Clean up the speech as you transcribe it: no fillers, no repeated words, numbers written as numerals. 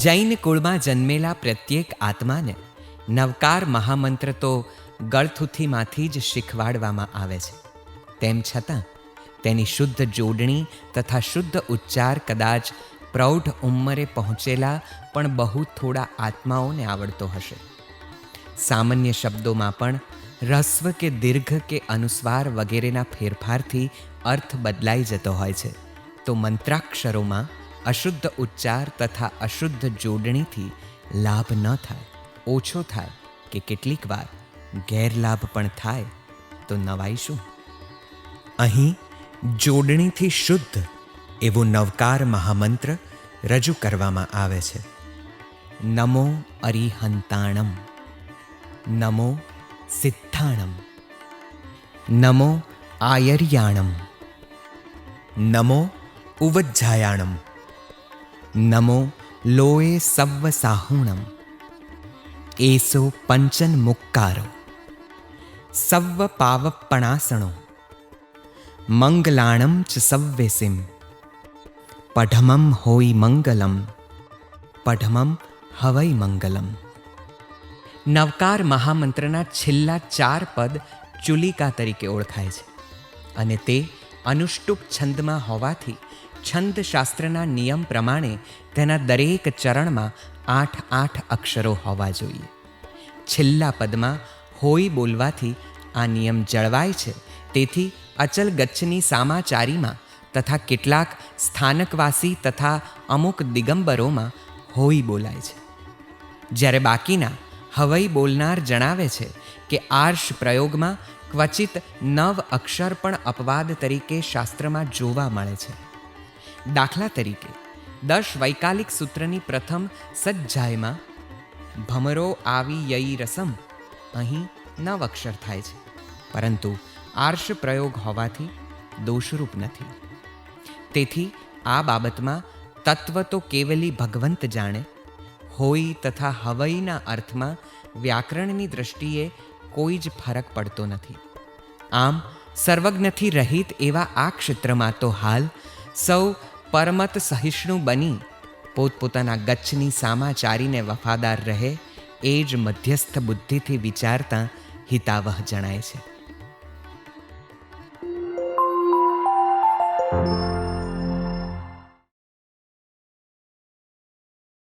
જૈન કુળમાં જન્મેલા પ્રત્યેક આત્માને નવકાર મહામંત્ર તો ગળથુથીમાંથી જ શીખવાડવામાં આવે છે. તેમ છતાં તેની શુદ્ધ જોડણી તથા શુદ્ધ ઉચ્ચાર કદાચ પ્રૌઢ ઉંમરે પહોંચેલા પણ બહુ થોડા આત્માઓને આવડતો હશે. સામાન્ય શબ્દોમાં પણ રસ્વ કે દીર્ઘ કે અનુસ્વાર વગેરેના ફેરફારથી અર્થ બદલાઈ જતો હોય છે. તો મંત્રાક્ષરોમાં અશુદ્ધ ઉચ્ચાર તથા અશુદ્ધ જોડણીથી લાભ ન થાય, ઓછો થાય કે કેટલીક વાર ગેરલાભ પણ થાય તો નવાઈ શું? અહીં જોડણીથી શુદ્ધ એવો નવકાર મહામંત્ર રજૂ કરવામાં આવે છે. નમો અરિહંતાણમ, નમો સિદ્ધાણમ, નમો આયર્યાણમ, નમો ઉવજ્જાયાણમ, નમો લોએ સવ્વ સાહુણમ, એસો પંચન મુક્કારો, સવ્વ પાવપણાસણો, મંગલાણમ ચ સવ્વેસિમ, પઢમમ હોય મંગલમ, પઢમમ હવૈ મંગલમ. નવકાર મહામંત્રના છેલ્લા 4 પદ ચુલિકા તરીકે ઓળખાય છે અને તે અનુષ્ટુપ છંદમાં હોવાથી છંદશાસ્ત્રના નિયમ પ્રમાણે તેના દરેક ચરણમાં 8 અક્ષરો હોવા જોઈએ. છેલ્લા પદમાં હોય બોલવાથી આ નિયમ જળવાય છે. તેથી અચલ ગચ્છની સામાચારીમાં તથા કેટલાક સ્થાનકવાસી તથા અમુક દિગંબરોમાં હોય બોલાય છે. જ્યારે બાકીના હવઈ બોલનાર જણાવે છે કે આર્ષ પ્રયોગમાં ક્વચિત 9 અક્ષર પણ અપવાદ તરીકે શાસ્ત્રમાં જોવા મળે છે. દાખલા તરીકે 10 વૈકાલિક સૂત્રની પ્રથમ સજ્જાયમાં ભમરો આવી યઈ રસમ અહીં 9 અક્ષર થાય છે, પરંતુ આર્ષ પ્રયોગ હોવાથી દોષરૂપ નથી. તેથી આ બાબતમાં તત્વ તો કેવલી ભગવંત જાણે. હોય તથા હવઈના અર્થમાં વ્યાકરણની દ્રષ્ટિએ કોઈ જ ફરક પડતો નથી. આમ સર્વજ્ઞથી રહિત એવા આ ક્ષેત્રમાં તો હાલ સૌ પરમત સહિષ્ણુ બની પોતપોતાના ગચ્છની સામાચારીને વફાદાર રહે એ જ મધ્યસ્થ બુદ્ધિથી વિચારતા હિતાવહ જણાય છે.